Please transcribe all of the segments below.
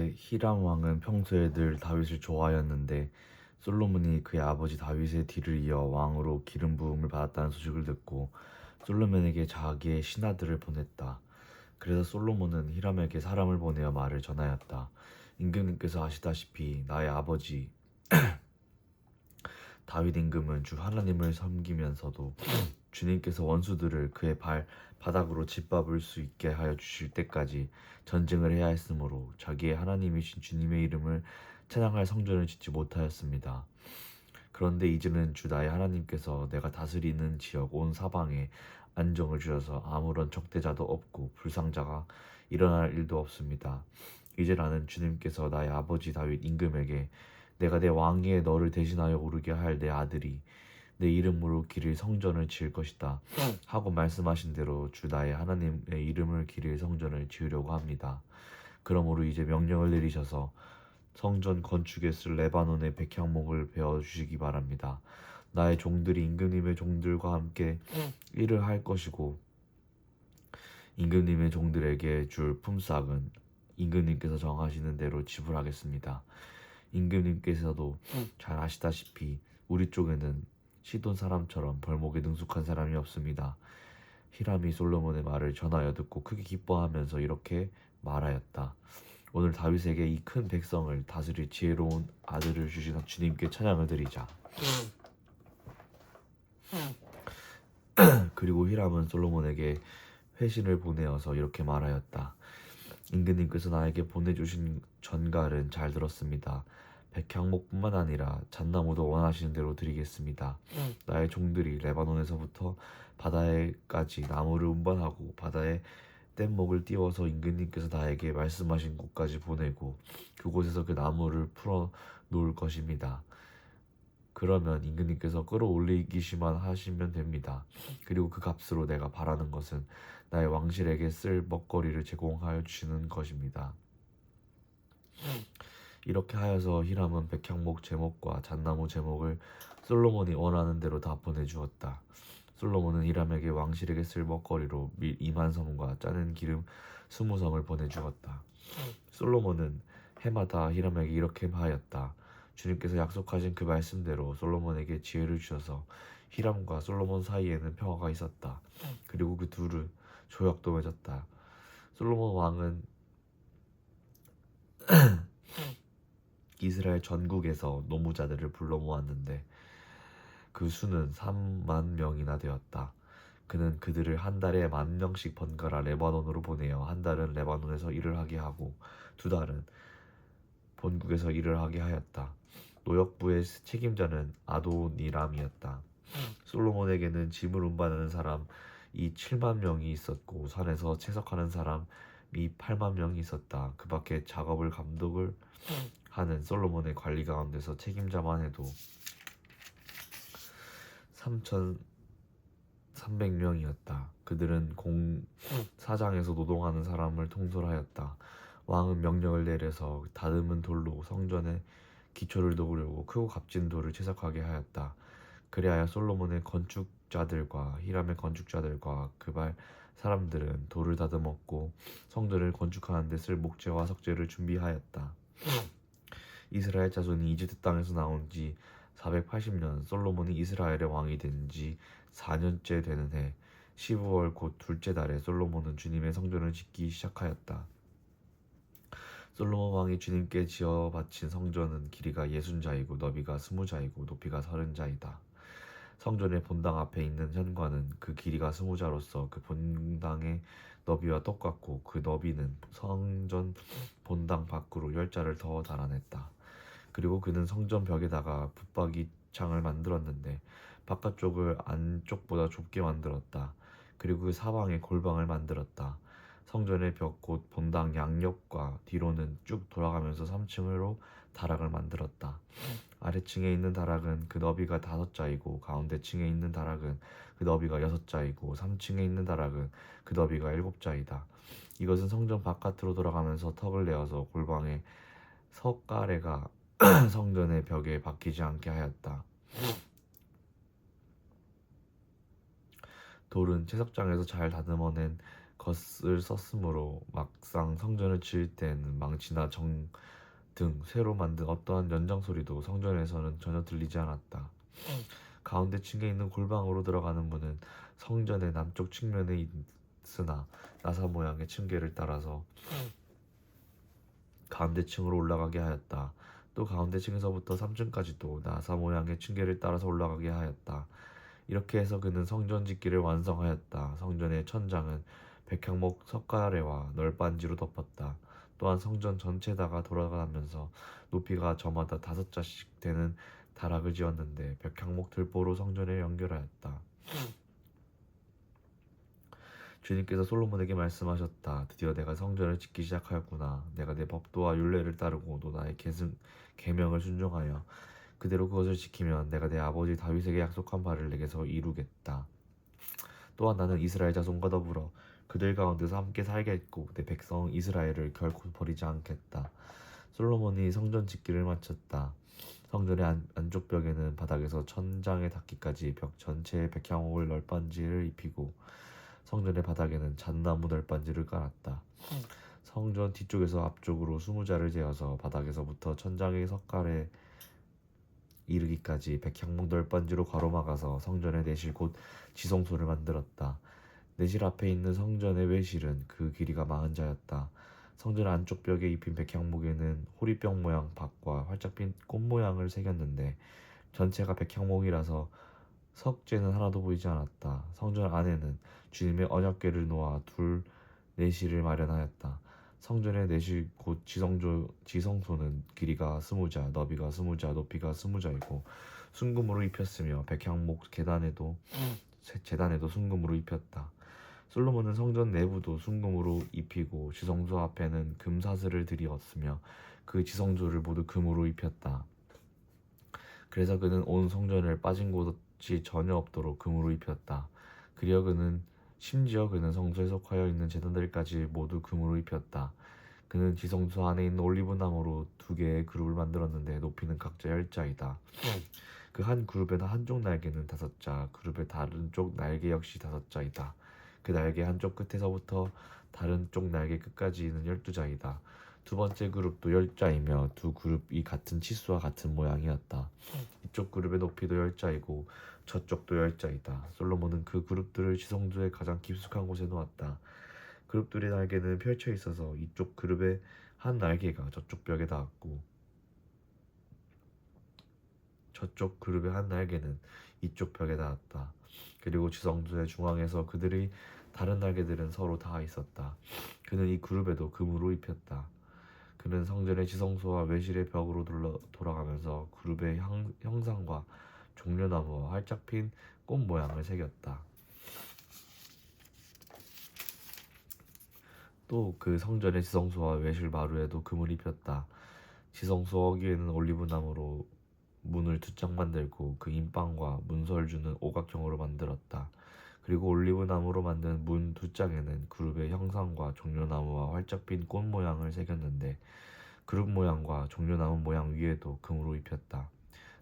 이제 히람 왕은 평소에 늘 다윗을 좋아하였는데 솔로몬이 그의 아버지 다윗의 뒤를 이어 왕으로 기름 부음을 받았다는 소식을 듣고 솔로몬에게 자기의 신하들을 보냈다. 그래서 솔로몬은 히람에게 사람을 보내어 말을 전하였다. 임금님께서 아시다시피 나의 아버지 다윗 임금은 주 하나님을 섬기면서도 주님께서 원수들을 그의 바닥으로 짓밟을 수 있게 하여 주실 때까지 전쟁을 해야 했으므로 자기의 하나님이신 주님의 이름을 찬양할 성전을 짓지 못하였습니다. 그런데 이제는 주 나의 하나님께서 내가 다스리는 지역 온 사방에 안정을 주셔서 아무런 적대자도 없고 불상자가 일어날 일도 없습니다. 이제 나는 주님께서 나의 아버지 다윗 임금에게 내가 내 왕위에 너를 대신하여 오르게 할 내 아들이 내 이름으로 기릴 성전을 지을 것이다 하고 말씀하신 대로 주 나의 하나님의 이름을 기릴 성전을 지으려고 합니다. 그러므로 이제 명령을 내리셔서 성전 건축에 쓸 레바논의 백향목을 베어 주시기 바랍니다. 나의 종들이 임금님의 종들과 함께 일을 할 것이고 임금님의 종들에게 줄 품삯은 임금님께서 정하시는 대로 지불하겠습니다. 임금님께서도 잘 아시다시피 우리 쪽에는 시돈 사람처럼 벌목에 능숙한 사람이 없습니다. 히람이 솔로몬의 말을 전하여 듣고 크게 기뻐하면서 이렇게 말하였다. 오늘 다윗에게 이 큰 백성을 다스릴 지혜로운 아들을 주신 주님께 찬양을 드리자. 그리고 히람은 솔로몬에게 회신을 보내어서 이렇게 말하였다. 임금님께서 나에게 보내주신 전갈은 잘 들었습니다. 백향목뿐만 아니라 잣나무도 원하시는 대로 드리겠습니다. 나의 종들이 레바논에서부터 바다에까지 나무를 운반하고 바다에 뗏목을 띄워서 임금님께서 나에게 말씀하신 곳까지 보내고 그곳에서 그 나무를 풀어 놓을 것입니다. 그러면 임금님께서 끌어올리기시만 하시면 됩니다. 그리고 그 값으로 내가 바라는 것은 나의 왕실에게 쓸 먹거리를 제공하여 주시는 것입니다. 이렇게 하여서 히람은 백향목 제목과 잣나무 제목을 솔로몬이 원하는 대로 다 보내주었다. 솔로몬은 히람에게 왕실에게 쓸 먹거리로 밀 2만 섬과 짜는 기름 20섬을 보내주었다. 솔로몬은 해마다 히람에게 이렇게 하였다. 주님께서 약속하신 그 말씀대로 솔로몬에게 지혜를 주셔서 히람과 솔로몬 사이에는 평화가 있었다. 그리고 그 둘은 조약도 맺었다. 솔로몬 왕은 이스라엘 전국에서 노무자들을 불러 모았는데 그 수는 3만 명이나 되었다. 그는 그들을 한 달에 10,000명씩 번갈아 레바논으로 보내어 한 달은 레바논에서 일을 하게 하고 두 달은 본국에서 일을 하게 하였다. 노역부의 책임자는 아도니람이었다. 솔로몬에게는 짐을 운반하는 사람이 7만 명이 있었고 산에서 채석하는 사람이 8만 명이 있었다. 그 밖에 작업을 감독을 하는 솔로몬의 관리 가운데서 책임자만 해도 3,300명이었다. 그들은 공사장에서 노동하는 사람을 통솔하였다. 왕은 명령을 내려서 다듬은 돌로 성전의 기초를 놓으려고 크고 값진 돌을 채석하게 하였다. 그리하여 솔로몬의 건축자들과 히람의 건축자들과 그발 사람들은 돌을 다듬었고 성전을 건축하는 데 쓸 목재와 석재를 준비하였다. 이스라엘 자손이 이집트 땅에서 나온 지 480년, 솔로몬이 이스라엘의 왕이 된 지 4년째 되는 해 15월 곧 둘째 달에 솔로몬은 주님의 성전을 짓기 시작하였다. 솔로몬 왕이 주님께 지어 바친 성전은 길이가 60자이고 너비가 20자이고 높이가 30자이다. 성전의 본당 앞에 있는 현관은 그 길이가 20자로서 그 본당의 너비와 똑같고 그 너비는 성전 본당 밖으로 10자를 더 달아냈다. 그리고 그는 성전 벽에다가 붙박이 창을 만들었는데 바깥쪽을 안쪽보다 좁게 만들었다. 그리고 그 사방에 골방을 만들었다. 성전의 벽 곧 본당 양옆과 뒤로는 쭉 돌아가면서 3층으로 다락을 만들었다. 아래층에 있는 다락은 그 너비가 5자이고 가운데 층에 있는 다락은 그 너비가 6자이고 3층에 있는 다락은 그 너비가 7자이다. 이것은 성전 바깥으로 돌아가면서 턱을 내어서 골방의 석가래가 성전의 벽에 박히지 않게 하였다. 돌은 채석장에서 잘 다듬어낸 것을 썼으므로 막상 성전을 지을 때에는 망치나 정 등 새로 만든 어떠한 연장 소리도 성전에서는 전혀 들리지 않았다. 가운데 층에 있는 골방으로 들어가는 문은 성전의 남쪽 측면에 있으나 나사 모양의 층계를 따라서 가운데 층으로 올라가게 하였다. 또 가운데 층에서부터 3층까지도 나사 모양의 층계를 따라서 올라가게 하였다. 이렇게 해서 그는 성전 짓기를 완성하였다. 성전의 천장은 백향목 석가래와 널빤지로 덮었다. 또한 성전 전체다가 돌아가면서 높이가 저마다 5자씩 되는 다락을 지었는데 백향목 들보로 성전에 연결하였다. 주님께서 솔로몬에게 말씀하셨다. 드디어 내가 성전을 짓기 시작하였구나. 내가 내 법도와 율례를 따르고 또 나의 계명을 순종하여 그대로 그것을 지키면 내가 내 아버지 다윗에게 약속한 바를 내게서 이루겠다. 또한 나는 이스라엘 자손과 더불어 그들 가운데서 함께 살겠고 내 백성 이스라엘을 결코 버리지 않겠다. 솔로몬이 성전 짓기를 마쳤다. 성전의 안쪽 벽에는 바닥에서 천장에 닿기까지 벽 전체에 백향옥을 널빤지를 입히고 성전의 바닥에는 잣나무 널빤지를 깔았다. 성전 뒤쪽에서 앞쪽으로 20자를 재어서 바닥에서부터 천장의 석갈에 이르기까지 백향목 널빤지로 가로막아서 성전의 내실 곧 지성소를 만들었다. 내실 앞에 있는 성전의 외실은 그 길이가 40자였다. 성전 안쪽 벽에 입힌 백향목에는 호리병 모양 밭과 활짝 핀 꽃 모양을 새겼는데 전체가 백향목이라서 석재는 하나도 보이지 않았다. 성전 안에는 주님의 언약궤를 놓아 둘 내실을 마련하였다. 성전의 내실 곧 지성소는 길이가 20자, 너비가 20자, 높이가 20자이고 순금으로 입혔으며 백향목 재단에도 순금으로 입혔다. 솔로몬은 성전 내부도 순금으로 입히고 지성소 앞에는 금사슬을 들이었으며 그 지성소를 모두 금으로 입혔다. 그래서 그는 온 성전을 빠진 곳이 전혀 없도록 금으로 입혔다. 심지어 그는 성소에 속하여 있는 제단들까지 모두 금으로 입혔다. 그는 지성소 안에 있는 올리브 나무로 2개의 그룹을 만들었는데 높이는 각자 10자이다. 그 한 그룹에는 한쪽 날개는 5자, 그룹의 다른 쪽 날개 역시 5자이다. 그 날개 한쪽 끝에서부터 다른 쪽 날개 끝까지는 12자이다. 두 번째 그룹도 10자이며 두 그룹이 같은 치수와 같은 모양이었다. 이쪽 그룹의 높이도 10자이고 저쪽도 10자이다. 솔로몬은 그 그룹들을 지성소의 가장 깊숙한 곳에 놓았다. 그룹들의 날개는 펼쳐 있어서 이쪽 그룹의 한 날개가 저쪽 벽에 닿았고 저쪽 그룹의 한 날개는 이쪽 벽에 닿았다. 그리고 지성소의 중앙에서 그들의 다른 날개들은 서로 닿아 있었다. 그는 이 그룹에도 금으로 입혔다. 그는 성전의 지성소와 외실의 벽으로 돌아가면서 그룹의 형상과 종려나무와 활짝 핀 꽃 모양을 새겼다. 또 그 성전의 지성소와 외실 마루에도 금을 입혔다. 지성소 어귀에는 올리브나무로 문을 2짝 만들고 그 인방과 문설주는 오각형으로 만들었다. 그리고 올리브나무로 만든 문 2짝에는 그룹의 형상과 종려나무와 활짝 핀 꽃 모양을 새겼는데 그룹 모양과 종려나무 모양 위에도 금으로 입혔다.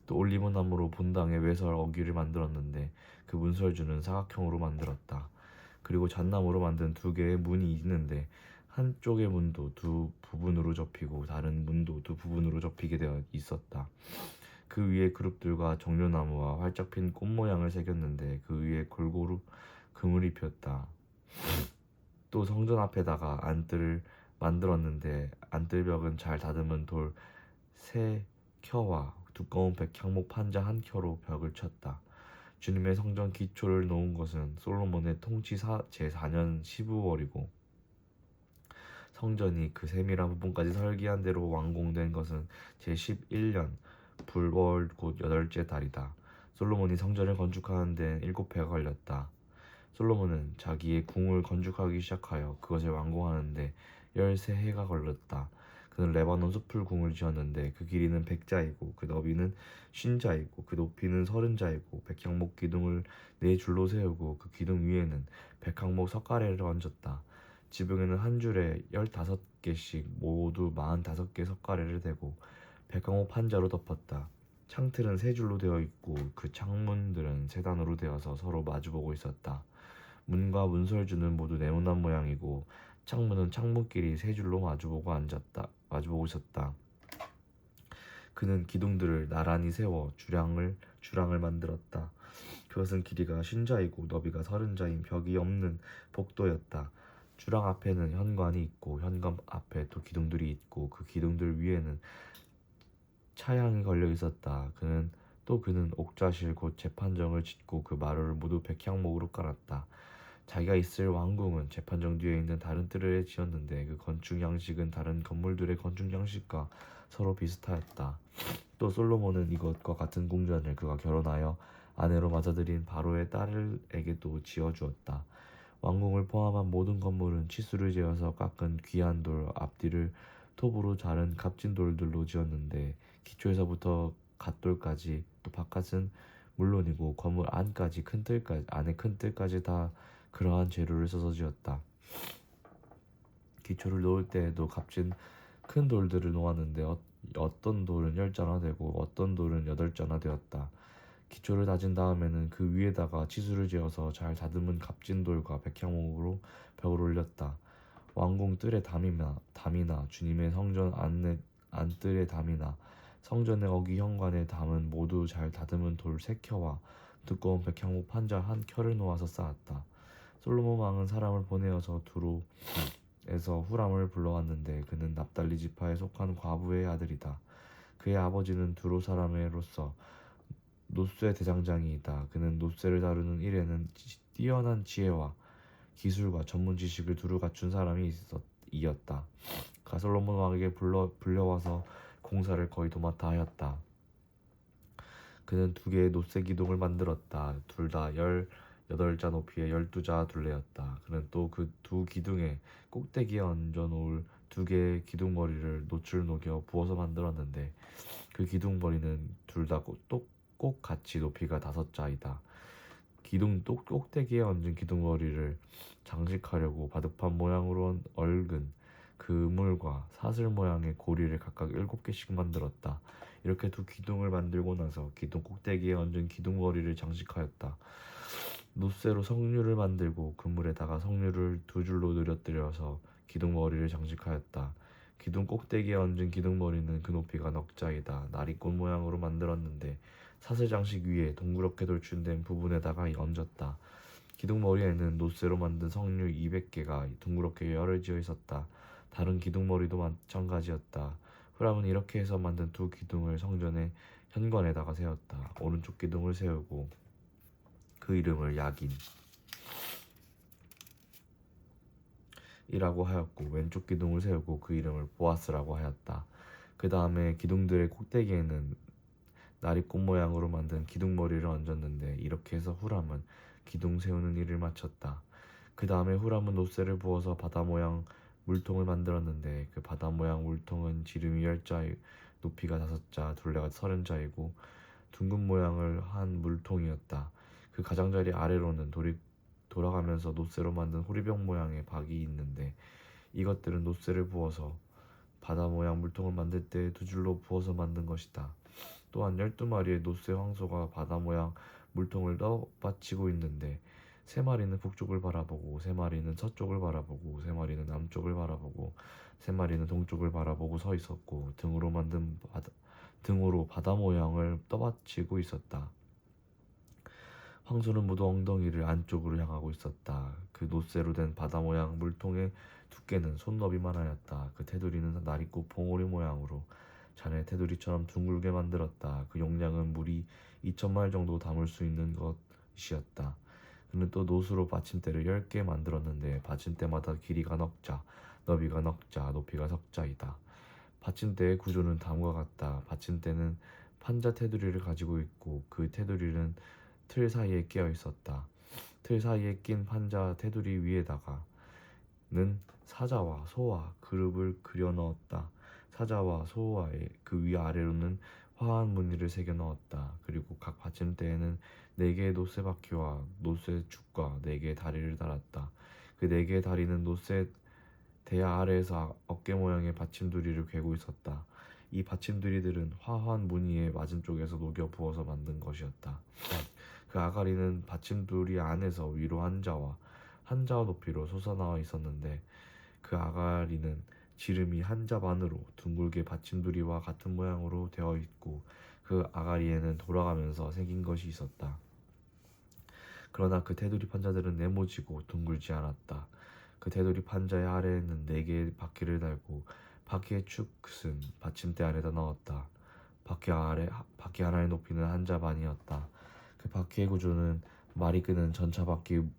또 올리브나무로 본당의 외설 어귀를 만들었는데 그 문설주는 사각형으로 만들었다. 그리고 잣나무로 만든 2개의 문이 있는데 한쪽의 문도 2부분으로 접히고 다른 문도 2부분으로 접히게 되어 있었다. 그 위에 그룹들과 종려나무와 활짝 핀 꽃 모양을 새겼는데 그 위에 골고루 금을 입혔다. 또 성전 앞에다가 안뜰을 만들었는데 안뜰벽은 잘 다듬은 돌 3켜와 두꺼운 백향목 판자 1켜로 벽을 쳤다. 주님의 성전 기초를 놓은 것은 솔로몬의 통치 제4년 15월이고 성전이 그 세밀한 부분까지 설계한 대로 완공된 것은 제11년 불월 곧 8째 달이다. 솔로몬이 성전을 건축하는 데 7해가 걸렸다. 솔로몬은 자기의 궁을 건축하기 시작하여 그것을 완공하는데 13해가 걸렸다. 그는 레바논 숲을 궁을 지었는데 그 길이는 100자이고 그 너비는 50자이고 그 높이는 30자이고 백향목 기둥을 4줄로 세우고 그 기둥 위에는 백향목 석가래를 얹었다. 지붕에는 한 줄에 15개씩 모두 45개 석가래를 대고 백향목 판자로 덮었다. 창틀은 3줄로 되어 있고 그 창문들은 3단으로 되어서 서로 마주보고 있었다. 문과 문설주는 모두 네모난 모양이고 창문은 창문끼리 세 줄로 마주보고 있었다. 그는 기둥들을 나란히 세워 주랑을 만들었다. 그것은 길이가 50자이고 너비가 30자인 벽이 없는 복도였다. 주랑 앞에는 현관이 있고 현관 앞에 또 기둥들이 있고 그 기둥들 위에는 차양이 걸려 있었다. 그는 옥좌실 곧 재판정을 짓고 그 마루를 모두 백향목으로 깔았다. 자기가 있을 왕궁은 재판정 뒤에 있는 다른 뜰에 지었는데 그 건축 양식은 다른 건물들의 건축 양식과 서로 비슷하였다. 또 솔로몬은 이것과 같은 궁전을 그가 결혼하여 아내로 맞아들인 바로의 딸에게도 지어주었다. 왕궁을 포함한 모든 건물은 치수를 재어서 깎은 귀한 돌 앞뒤를 톱으로 자른 값진 돌들로 지었는데 기초에서부터 갓돌까지 또 바깥은 물론이고 건물 안에 큰 뜰까지 다 그러한 재료를 써서 지었다. 기초를 놓을 때에도 값진 큰 돌들을 놓았는데 어떤 돌은 10자나 되고 어떤 돌은 8자나 되었다. 기초를 다진 다음에는 그 위에다가 치수를 지어서 잘 다듬은 값진 돌과 백향목으로 벽을 올렸다. 왕궁 뜰의 담이나 주님의 성전 안뜰의 담이나 성전의 어귀 현관의 담은 모두 잘 다듬은 돌 3켜와 두꺼운 백향목 판자 한 켜를 놓아서 쌓았다. 솔로몬 왕은 사람을 보내어서 두로에서 후람을 불러왔는데 그는 납달리 지파에 속한 과부의 아들이다. 그의 아버지는 두로 사람으로서 노쇠 대장장이이다. 그는 노쇠를 다루는 일에는 뛰어난 지혜와 기술과 전문 지식을 두루 갖춘 사람이 이었다. 그가 솔로몬 왕에게 불려와서 공사를 거의 도맡아 하였다. 그는 2개의 노쇠 기둥을 만들었다. 둘 다 18자 높이의 12자 둘레였다. 그는 또 그 2기둥의 꼭대기에 얹어 놓을 2개의 기둥머리를 노출 녹여 부어서 만들었는데 그 기둥머리는 둘 다 꼭 같이 높이가 5자이다. 기둥 꼭대기에 얹은 기둥머리를 장식하려고 바둑판 모양으로 얽은 그물과 사슬 모양의 고리를 각각 7개씩 만들었다. 이렇게 2기둥을 만들고 나서 기둥 꼭대기에 얹은 기둥머리를 장식하였다. 노쇠로 석류를 만들고 그물에다가 석류를 2줄로 늘어뜨려서 기둥머리를 장식하였다. 기둥 꼭대기에 얹은 기둥머리는 그 높이가 넉자이다. 나리꽃 모양으로 만들었는데 사슬 장식 위에 동그랗게 돌출된 부분에다가 얹었다. 기둥머리에는 노쇠로 만든 석류 200개가 둥그렇게 열을 지어 있었다. 다른 기둥머리도 마찬가지였다. 후람은 이렇게 해서 만든 2기둥을 성전의 현관에다가 세웠다. 오른쪽 기둥을 세우고 그 이름을 야긴 이라고 하였고 왼쪽 기둥을 세우고 그 이름을 보아스라고 하였다. 그 다음에 기둥들의 꼭대기에는 나리꽃 모양으로 만든 기둥머리를 얹었는데 이렇게 해서 후람은 기둥 세우는 일을 마쳤다. 그 다음에 후람은 노쇠를 부어서 바다 모양 물통을 만들었는데 그 바다 모양 물통은 지름이 10자, 높이가 5자, 둘레가 30자이고 둥근 모양을 한 물통이었다. 그 가장자리 아래로는 돌아가면서 노쇠로 만든 호리병 모양의 박이 있는데 이것들은 노쇠를 부어서 바다 모양 물통을 만들 때 2줄로 부어서 만든 것이다. 또한 12마리의 노쇠 황소가 바다 모양 물통을 떠받치고 있는데 3마리는 북쪽을 바라보고 3마리는 서쪽을 바라보고 3마리는 남쪽을 바라보고 3마리는 동쪽을 바라보고 서 있었고 등으로 바다 모양을 떠받치고 있었다. 황소는 모두 엉덩이를 안쪽으로 향하고 있었다. 그 노쇠로 된 바다 모양 물통의 두께는 손너비만 하였다. 그 테두리는 나리꽃 봉오리 모양으로 자네 테두리처럼 둥글게 만들었다. 그 용량은 물이 2,000마일 정도 담을 수 있는 것이었다. 그는 또 노수로 받침대를 10개 만들었는데 받침대마다 길이가 넉자, 너비가 넉자, 높이가 석자이다. 받침대의 구조는 다음과 같다. 받침대는 판자 테두리를 가지고 있고 그 테두리는 틀 사이에 끼어 있었다. 틀 사이에 낀 판자 테두리 위에다가는 사자와 소와 그룹을 그려 넣었다. 사자와 소와의 그 위아래로는 화한 무늬를 새겨 넣었다. 그리고 각 받침대에는 4개의 노쇠 바퀴와 노쇠 축과 4개의 다리를 달았다. 그 4개의 다리는 노쇠 대야 아래에서 어깨 모양의 받침두리를 괴고 있었다. 이 받침두리들은 화한 무늬의 맞은쪽에서 녹여 부어서 만든 것이었다. 그 아가리는 받침두리 안에서 위로 한 자와 한자 높이로 솟아나와 있었는데 그 아가리는 지름이 한자 반으로 둥글게 받침두리와 같은 모양으로 되어 있고 그 아가리에는 돌아가면서 생긴 것이 있었다. 그러나 그 테두리 판자들은 네모지고 둥글지 않았다. 그 테두리 판자의 아래에는 4개의 바퀴를 달고 바퀴의 축은 받침대 안에다 넣었다. 바퀴 하나의 높이는 한자 반이었다. 그 바퀴의 구조는 말이 끄는 전차 바퀴의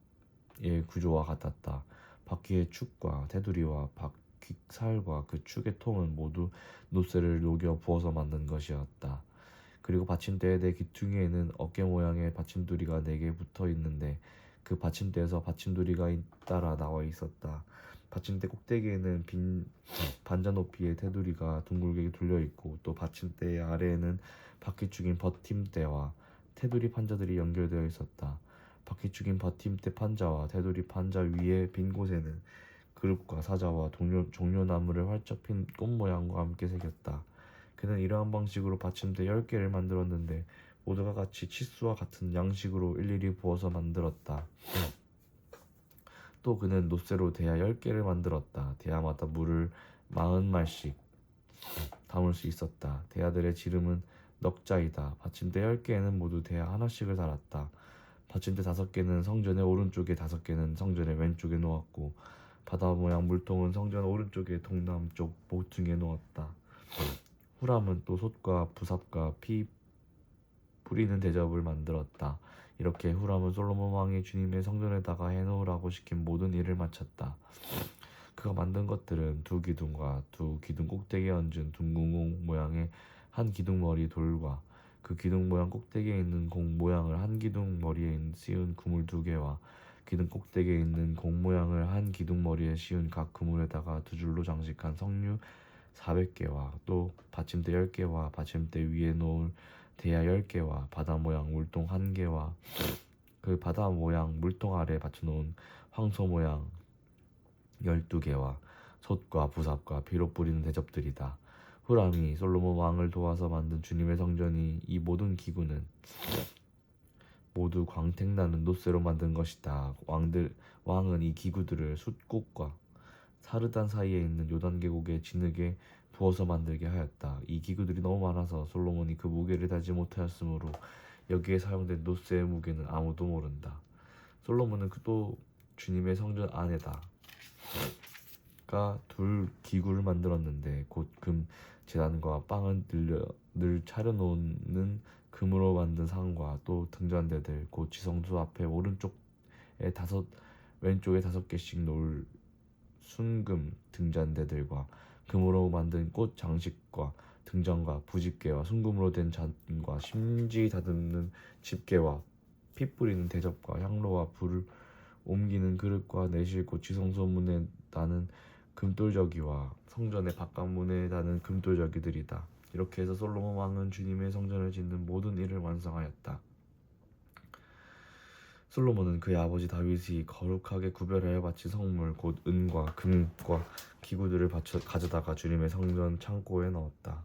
구조와 같았다. 바퀴의 축과 테두리와 바퀴 살과 그 축의 통은 모두 노쇠를 녹여 부어서 만든 것이었다. 그리고 받침대의 네 귀퉁이에는 어깨 모양의 받침두리가 4개 붙어 있는데 그 받침대에서 받침두리가 잇따라 나와 있었다. 받침대 꼭대기에는 빈 반자 높이의 테두리가 둥글게 둘려 있고 또 받침대의 아래에는 바퀴축인 버팀대와 테두리 판자들이 연결되어 있었다. 바퀴축인 버팀대 판자와 테두리 판자 위에 빈 곳에는 그룹과 사자와 종려나무를 활짝 핀 꽃 모양과 함께 새겼다. 그는 이러한 방식으로 받침대 10개를 만들었는데 모두가 같이 치수와 같은 양식으로 일일이 부어서 만들었다. 또 그는 놋새로 대야 10개를 만들었다. 대야마다 물을 40말씩 담을 수 있었다. 대야들의 지름은 넉자이다. 받침대 10개에는 모두 대야 하나씩을 달았다. 받침대 5개는 성전의 오른쪽에 5개는 성전의 왼쪽에 놓았고 바다 모양 물통은 성전 오른쪽의 동남쪽 모퉁이에 놓았다. 후람은 또 솥과 부삽과 피 뿌리는 대접을 만들었다. 이렇게 후람은 솔로몬 왕이 주님의 성전에다가 해놓으라고 시킨 모든 일을 마쳤다. 그가 만든 것들은 2기둥과 2기둥 꼭대기에 얹은 둥근 모양의 한 기둥 머리 돌과 그 기둥 모양 꼭대기에 있는 공 모양을 한 기둥 머리에 씌운 그물 2개와 기둥 꼭대기에 있는 공 모양을 한 기둥 머리에 씌운 각 그물에다가 2줄로 장식한 석류 400개와 또 받침대 10개와 받침대 위에 놓을 대야 10개와 바다 모양 물통 1개와 그 바다 모양 물통 아래 받쳐놓은 황소 모양 12개와 솥과 부삽과 피로 뿌리는 대접들이다. 후람이 솔로몬 왕을 도와서 만든 주님의 성전이 이 모든 기구는 모두 광택나는 놋새로 만든 것이다. 왕은 이 기구들을 숫꽃과 사르단 사이에 있는 요단 계곡의 진흙에 부어서 만들게 하였다. 이 기구들이 너무 많아서 솔로몬이 그 무게를 달지 못하였으므로 여기에 사용된 놋새의 무게는 아무도 모른다. 솔로몬은 또 주님의 성전 안에다가 2 기구를 만들었는데 곧 금 제단과 빵을 늘 차려놓는 금으로 만든 상과 또 등잔대들 곧 지성소 앞에 오른쪽에 5 왼쪽에 5개씩 놓을 순금 등잔대들과 금으로 만든 꽃 장식과 등잔과 부집개와 순금으로 된 잔과 심지 다듬는 집게와 피 뿌리는 대접과 향로와 불을 옮기는 그릇과 내실 곧 지성소 문에 다는 금돌저기와 성전의 바깥문에 다는 금돌저기들이다. 이렇게 해서 솔로몬 왕은 주님의 성전을 짓는 모든 일을 완성하였다. 솔로몬은 그의 아버지 다윗이 거룩하게 구별하여 바친 성물 곧 은과 금과 기구들을 가져다가 주님의 성전 창고에 넣었다.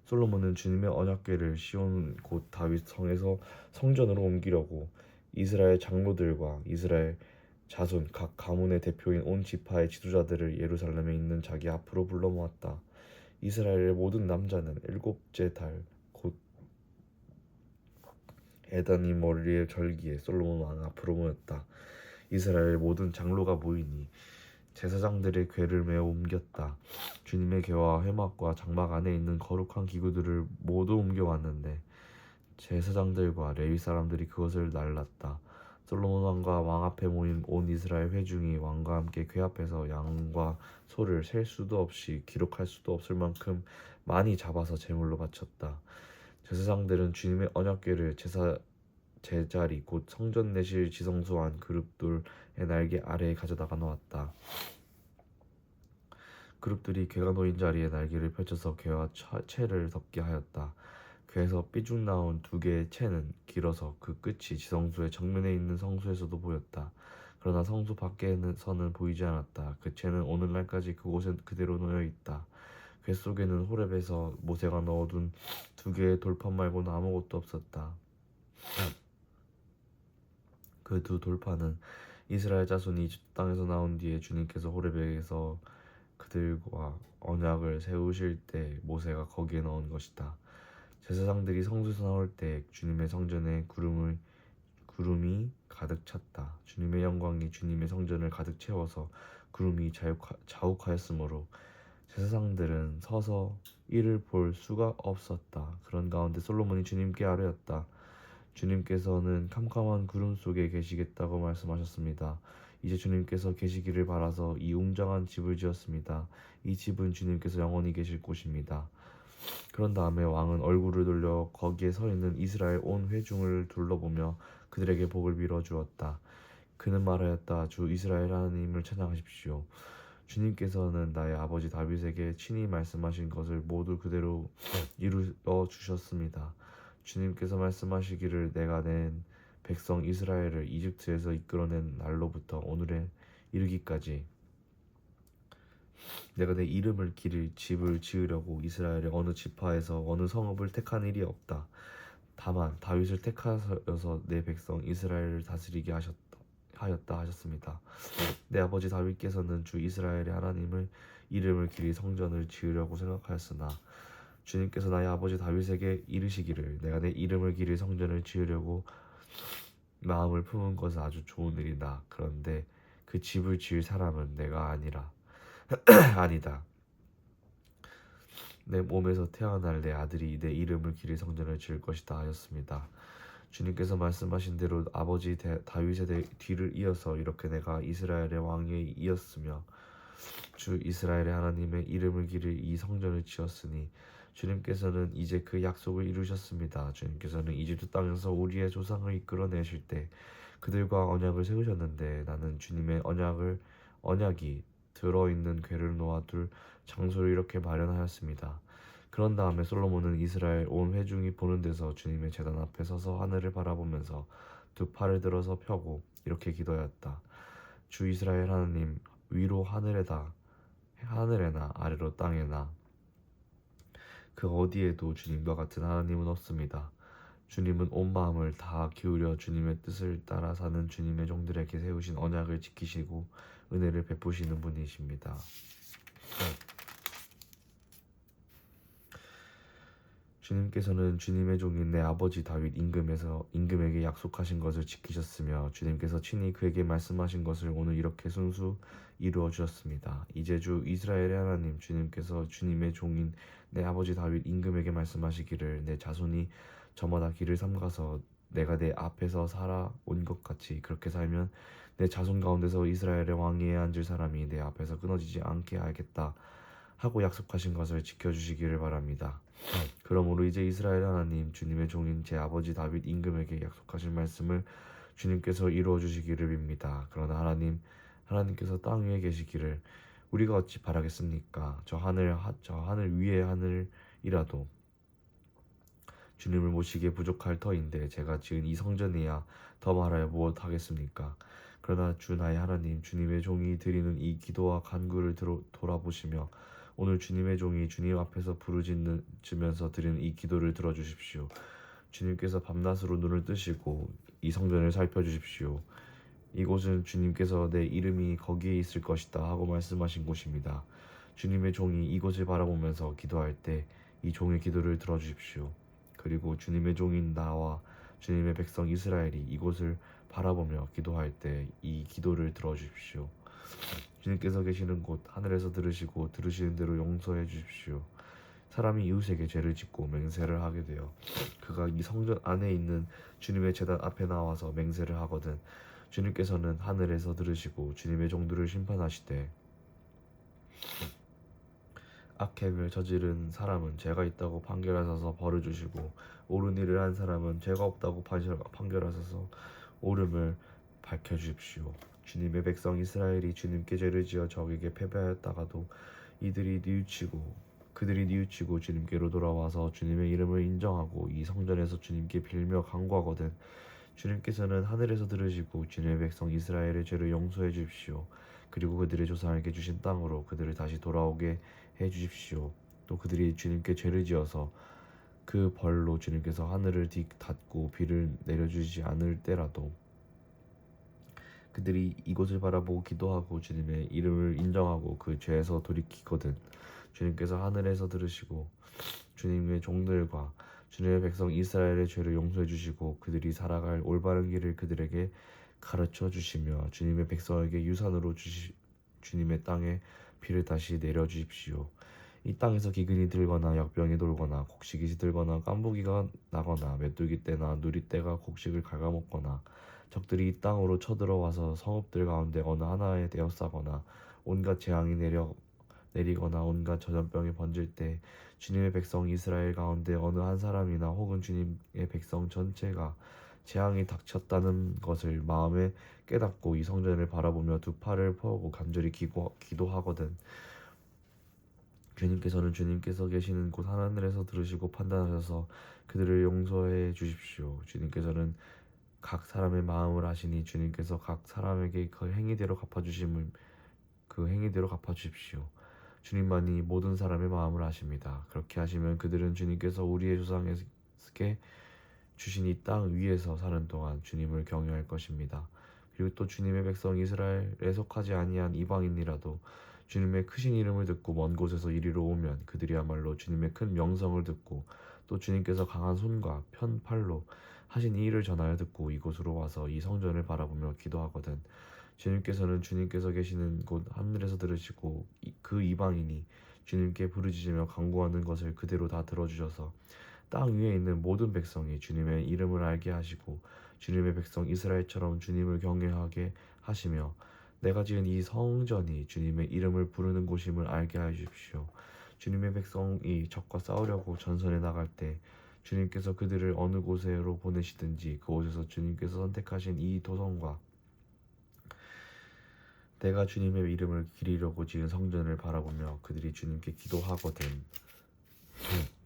솔로몬은 주님의 언약궤를 시온 곧 다윗 성에서 성전으로 옮기려고 이스라엘 장로들과 이스라엘 자손 각 가문의 대표인 온 지파의 지도자들을 예루살렘에 있는 자기 앞으로 불러 모았다. 이스라엘의 모든 남자는 7째 달 곧 에다니머리의 절기에 솔로몬 왕 앞으로 모였다. 이스라엘 모든 장로가 모이니 제사장들의 궤를 메어 옮겼다. 주님의 궤와 회막과 장막 안에 있는 거룩한 기구들을 모두 옮겨왔는데 제사장들과 레위 사람들이 그것을 날랐다. 솔로몬 왕과 왕 앞에 모인 온 이스라엘 회중이 왕과 함께 궤 앞에서 양과 소를 셀 수도 없이 기록할 수도 없을 만큼 많이 잡아서 제물로 바쳤다. 제사장들은 주님의 언약궤를 제자리 곧 성전 내실 지성소 안 그룹돌의 날개 아래에 가져다가 놓았다. 그룹들이 궤가 놓인 자리에 날개를 펼쳐서 궤와 채를 덮게 하였다. 궤에서 삐죽 나온 2개의 채는 길어서 그 끝이 지성소의 정면에 있는 성소에서도 보였다. 그러나 성소 밖에서는 보이지 않았다. 그 채는 오늘날까지 그곳에 그대로 놓여 있다. 궤 속에는 호렙에서 모세가 넣어둔 2개의 돌판 말고는 아무것도 없었다. 그 2 돌판은 이스라엘 자손이 이집트 땅에서 나온 뒤에 주님께서 호렙에서 그들과 언약을 세우실 때 모세가 거기에 넣은 것이다. 제사장들이 성소에서 나올 때 주님의 성전에 구름이 가득 찼다. 주님의 영광이 주님의 성전을 가득 채워서 구름이 자욱하였으므로 제사장들은 서서 이를 볼 수가 없었다. 그런 가운데 솔로몬이 주님께 아뢰었다. 주님께서는 캄캄한 구름 속에 계시겠다고 말씀하셨습니다. 이제 주님께서 계시기를 바라서 이 웅장한 집을 지었습니다. 이 집은 주님께서 영원히 계실 곳입니다. 그런 다음에 왕은 얼굴을 돌려 거기에 서 있는 이스라엘 온 회중을 둘러보며 그들에게 복을 빌어 주었다. 그는 말하였다. 주 이스라엘 하나님을 찬양하십시오. 주님께서는 나의 아버지 다윗에게 친히 말씀하신 것을 모두 그대로 이루어 주셨습니다. 주님께서 말씀하시기를 내가 낸 백성 이스라엘을 이집트에서 이끌어낸 날로부터 오늘에 이르기까지 내가 내 이름을 기릴 집을 지으려고 이스라엘의 어느 지파에서 어느 성읍을 택한 일이 없다. 다만 다윗을 택하여서 내 백성 이스라엘을 다스리게 하였다 하셨습니다. 내 아버지 다윗께서는 주 이스라엘의 하나님을 이름을 기릴 성전을 지으려고 생각하였으나 주님께서 나의 아버지 다윗에게 이르시기를 내가 내 이름을 기릴 성전을 지으려고 마음을 품은 것은 아주 좋은 일이다. 그런데 그 집을 지을 사람은 내가 아니다. 내 몸에서 태어날 내 아들이 내 이름을 기릴 성전을 지을 것이다 하였습니다. 주님께서 말씀하신 대로 아버지 다윗의 뒤를 이어서 이렇게 내가 이스라엘의 왕에 이었으며 주 이스라엘의 하나님의 이름을 기릴 이 성전을 지었으니 주님께서는 이제 그 약속을 이루셨습니다. 주님께서는 이집트 땅에서 우리의 조상을 이끌어내실 때 그들과 언약을 세우셨는데 나는 주님의 언약이 들어있는 궤를 놓아둘 장소를 이렇게 마련하였습니다. 그런 다음에 솔로몬은 이스라엘 온 회중이 보는 데서 주님의 제단 앞에 서서 하늘을 바라보면서 두 팔을 들어서 펴고 이렇게 기도하였다. 주 이스라엘 하나님, 위로 하늘에나 아래로 땅에나 그 어디에도 주님과 같은 하나님은 없습니다. 주님은 온 마음을 다 기울여 주님의 뜻을 따라 사는 주님의 종들에게 세우신 언약을 지키시고 은혜를 베푸시는 분이십니다. 주님께서는 주님의 종인 내 아버지 다윗 임금에게 약속하신 것을 지키셨으며 주님께서 친히 그에게 말씀하신 것을 오늘 이렇게 순수 이루어 주셨습니다. 이제 주 이스라엘의 하나님 주님께서 주님의 종인 내 아버지 다윗 임금에게 말씀하시기를 내 자손이 저마다 길을 삼가서 내가 내 앞에서 살아온 것 같이 그렇게 살면 내 자손 가운데서 이스라엘의 왕위에 앉을 사람이 내 앞에서 끊어지지 않게 하겠다 하고 약속하신 것을 지켜주시기를 바랍니다. 그러므로 이제 이스라엘 하나님 주님의 종인 제 아버지 다윗 임금에게 약속하신 말씀을 주님께서 이루어 주시기를 빕니다. 그러나 하나님께서 땅 위에 계시기를 우리가 어찌 바라겠습니까? 저 하늘 위의 하늘이라도 주님을 모시기에 부족할 터인데 제가 지은 이 성전이야 더 말하여 무엇 하겠습니까? 그러나 주 나의 하나님 주님의 종이 드리는 이 기도와 간구를 돌아보시며 오늘 주님의 종이 주님 앞에서 부르짖으면서 드리는 이 기도를 들어주십시오. 주님께서 밤낮으로 눈을 뜨시고 이 성전을 살펴주십시오. 이곳은 주님께서 내 이름이 거기에 있을 것이다 하고 말씀하신 곳입니다. 주님의 종이 이곳을 바라보면서 기도할 때 이 종의 기도를 들어주십시오. 그리고 주님의 종인 나와 주님의 백성 이스라엘이 이곳을 바라보며 기도할 때 이 기도를 들어주십시오. 주님께서 계시는 곳 하늘에서 들으시고 들으시는 대로 용서해 주십시오. 사람이 이웃에게 죄를 짓고 맹세를 하게 되어 그가 이 성전 안에 있는 주님의 제단 앞에 나와서 맹세를 하거든 주님께서는 하늘에서 들으시고 주님의 종들을 심판하시되 악행을 저지른 사람은 죄가 있다고 판결하셔서 벌을 주시고 옳은 일을 한 사람은 죄가 없다고 판결하셔서 옳음을 밝혀주십시오. 주님의 백성 이스라엘이 주님께 죄를 지어 적에게 패배하였다가도 그들이 뉘우치고 주님께로 돌아와서 주님의 이름을 인정하고 이 성전에서 주님께 빌며 간구하거든 주님께서는 하늘에서 들으시고 주님의 백성 이스라엘의 죄를 용서해 주십시오. 그리고 그들의 조상에게 주신 땅으로 그들을 다시 돌아오게 해 주십시오. 또 그들이 주님께 죄를 지어서 그 벌로 주님께서 하늘을 닫고 비를 내려주지 않을 때라도 그들이 이곳을 바라보고 기도하고 주님의 이름을 인정하고 그 죄에서 돌이키거든 주님께서 하늘에서 들으시고 주님의 종들과 주님의 백성 이스라엘의 죄를 용서해 주시고 그들이 살아갈 올바른 길을 그들에게 가르쳐 주시며 주님의 백성에게 유산으로 주님의 땅에 비를 다시 내려 주십시오. 이 땅에서 기근이 들거나 역병이 돌거나 곡식이 시들거나 깐부기가 나거나 메뚜기 떼나 누리 떼가 곡식을 갉아먹거나 적들이 이 땅으로 쳐들어와서 성읍들 가운데 어느 하나에 에워싸거나 온갖 재앙이 내리거나 온갖 전염병이 번질 때 주님의 백성 이스라엘 가운데 어느 한 사람이나 혹은 주님의 백성 전체가 재앙이 닥쳤다는 것을 마음에 깨닫고 이 성전을 바라보며 두 팔을 펴고 간절히 기도하거든 주님께서는 주님께서 계시는 곳 하늘에서 들으시고 판단하셔서 그들을 용서해 주십시오. 주님께서는 각 사람의 마음을 아시니 주님께서 각 사람에게 그 행위대로 갚아주심을 그 행위대로 갚아주십시오. 주님만이 모든 사람의 마음을 아십니다. 그렇게 하시면 그들은 주님께서 우리의 조상에게 주신 이 땅 위에서 사는 동안 주님을 경외할 것입니다. 그리고 또 주님의 백성 이스라엘에 속하지 아니한 이방인이라도 주님의 크신 이름을 듣고 먼 곳에서 이리로 오면 그들이야말로 주님의 큰 명성을 듣고 또 주님께서 강한 손과 편 팔로 하신 이 일을 전하여 듣고 이곳으로 와서 이 성전을 바라보며 기도하거든 주님께서는 주님께서 계시는 곳 하늘에서 들으시고 그 이방인이 주님께 부르짖으며 간구하는 것을 그대로 다 들어주셔서 땅 위에 있는 모든 백성이 주님의 이름을 알게 하시고 주님의 백성 이스라엘처럼 주님을 경외하게 하시며 내가 지은 이 성전이 주님의 이름을 부르는 곳임을 알게 하여 주십시오. 주님의 백성이 적과 싸우려고 전선에 나갈 때 주님께서 그들을 어느 곳으로 보내시든지 그곳에서 주님께서 선택하신 이 도성과 내가 주님의 이름을 기리려고 지은 성전을 바라보며 그들이 주님께 기도하거든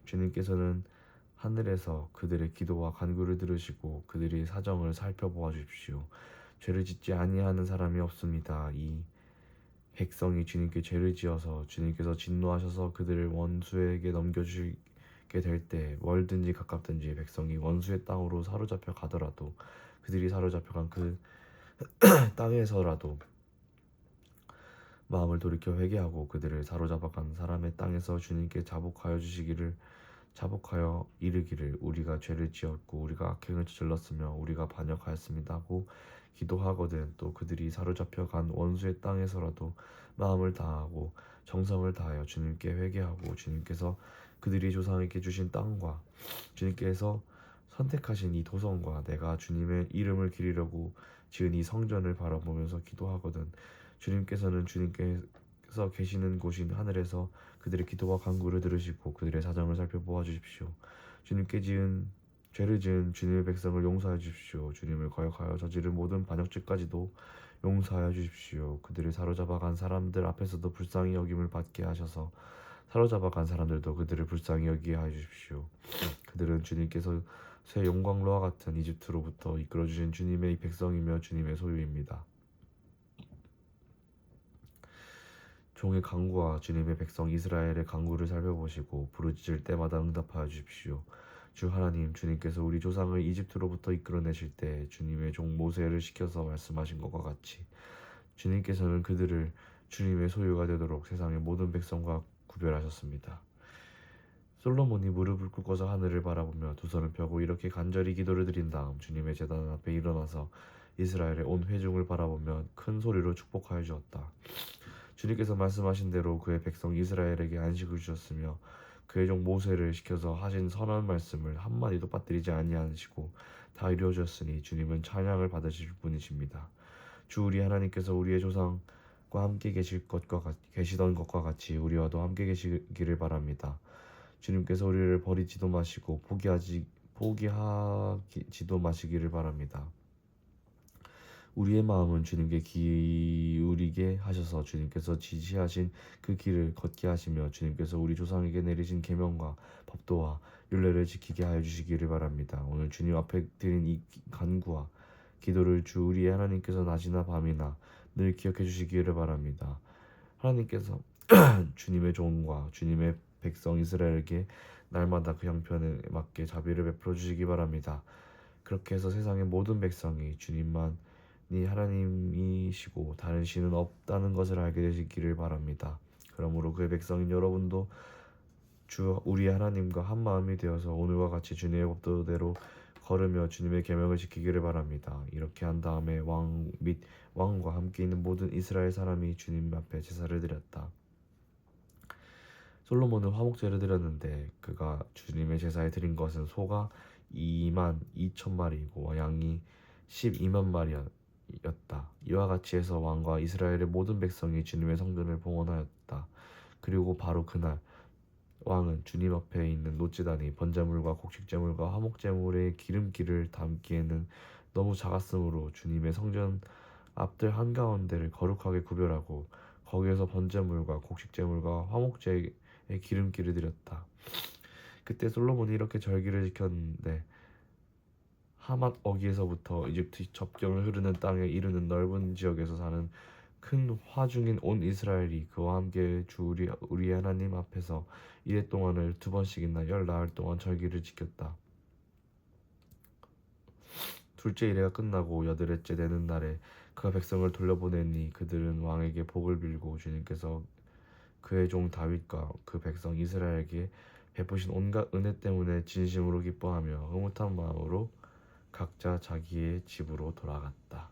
주님께서는 하늘에서 그들의 기도와 간구를 들으시고 그들의 사정을 살펴보아 주십시오. 죄를 짓지 아니하는 사람이 없습니다. 이 백성이 주님께 죄를 지어서 주님께서 진노하셔서 그들을 원수에게 넘겨주게 될 때 멀든지 가깝든지 백성이 원수의 땅으로 사로잡혀 가더라도 그들이 사로잡혀간 그 땅에서라도 마음을 돌이켜 회개하고 그들을 사로잡아간 사람의 땅에서 주님께 자복하여 이르기를 우리가 죄를 지었고 우리가 악행을 저질렀으며 우리가 반역하였습니다 하고 기도하거든 또 그들이 사로잡혀 간 원수의 땅에서라도 마음을 다하고 정성을 다하여 주님께 회개하고 주님께서 그들이 조상에게 주신 땅과 주님께서 선택하신 이 도성과 내가 주님의 이름을 기리려고 지은 이 성전을 바라보면서 기도하거든 주님께서는 주님께서 계시는 곳인 하늘에서 그들의 기도와 간구를 들으시고 그들의 사정을 살펴보아 주십시오. 죄를 지은 주님의 백성을 용서하여 주십시오. 주님을 거역하여 저지른 모든 반역죄까지도 용서하여 주십시오. 그들을 사로잡아간 사람들 앞에서도 불쌍히 여김을 받게 하셔서 사로잡아간 사람들도 그들을 불쌍히 여기게 하여 주십시오. 그들은 주님께서 새 용광로와 같은 이집트로부터 이끌어주신 주님의 백성이며 주님의 소유입니다. 종의 간구와 주님의 백성 이스라엘의 간구를 살펴보시고 부르짖을 때마다 응답하여 주십시오. 주 하나님 주님께서 우리 조상을 이집트로부터 이끌어내실 때 주님의 종 모세를 시켜서 말씀하신 것과 같이 주님께서는 그들을 주님의 소유가 되도록 세상의 모든 백성과 구별하셨습니다. 솔로몬이 무릎을 꿇고서 하늘을 바라보며 두 손을 펴고 이렇게 간절히 기도를 드린 다음 주님의 제단 앞에 일어나서 이스라엘의 온 회중을 바라보며 큰 소리로 축복하여 주었다. 주님께서 말씀하신 대로 그의 백성 이스라엘에게 안식을 주셨으며 그의 종 모세를 시켜서 하신 선한 말씀을 한마디도 빠뜨리지 아니하시고 다 이루어 주셨으니 주님은 찬양을 받으실 분이십니다. 주 우리 하나님께서 우리의 조상과 함께 계시던 것과 같이 우리와도 함께 계시기를 바랍니다. 주님께서 우리를 버리지도 마시고 포기하지도 마시기를 바랍니다. 우리의 마음은 주님께 기울이게 하셔서 주님께서 지시하신 그 길을 걷게 하시며 주님께서 우리 조상에게 내리신 계명과 법도와 율례를 지키게 하여 주시기를 바랍니다. 오늘 주님 앞에 드린 이 간구와 기도를 주 우리의 하나님께서 낮이나 밤이나 늘 기억해 주시기를 바랍니다. 하나님께서 주님의 종과 주님의 백성 이스라엘에게 날마다 그 형편에 맞게 자비를 베풀어 주시기 바랍니다. 그렇게 해서 세상의 모든 백성이 주님만 하나님이시고 다른 신은 없다는 것을 알게 되시기를 바랍니다. 그러므로 그의 백성인 여러분도 주 우리 하나님과 한 마음이 되어서 오늘과 같이 주님의 법도대로 걸으며 주님의 계명을 지키기를 바랍니다. 이렇게 한 다음에 왕 및 왕과 함께 있는 모든 이스라엘 사람이 주님 앞에 제사를 드렸다. 솔로몬은 화목제를 드렸는데 그가 주님의 제사에 드린 것은 소가 2만 2천 마리이고 양이 12만 마리였다. 이와 같이 해서 왕과 이스라엘의 모든 백성이 주님의 성전을 봉헌하였다. 그리고 바로 그날 왕은 주님 앞에 있는 노제단이 번제물과 곡식제물과 화목제물의 기름기를 담기에는 너무 작았으므로 주님의 성전 앞들 한가운데를 거룩하게 구별하고 거기에서 번제물과 곡식제물과 화목제의 기름기를 드렸다. 그때 솔로몬이 이렇게 절기를 지켰는데 하맛 어기에서부터 이집트 접경을 흐르는 땅에 이르는 넓은 지역에서 사는 큰 화중인 온 이스라엘이 그와 함께 주 우리 하나님 앞에서 이래 동안을 2번씩이나 10나흘 동안 절기를 지켰다. 둘째 이래가 끝나고 여드렛째 되는 날에 그가 백성을 돌려보내니 그들은 왕에게 복을 빌고 주님께서 그의 종 다윗과 그 백성 이스라엘에게 베푸신 온갖 은혜 때문에 진심으로 기뻐하며 흐뭇한 마음으로 각자 자기의 집으로 돌아갔다.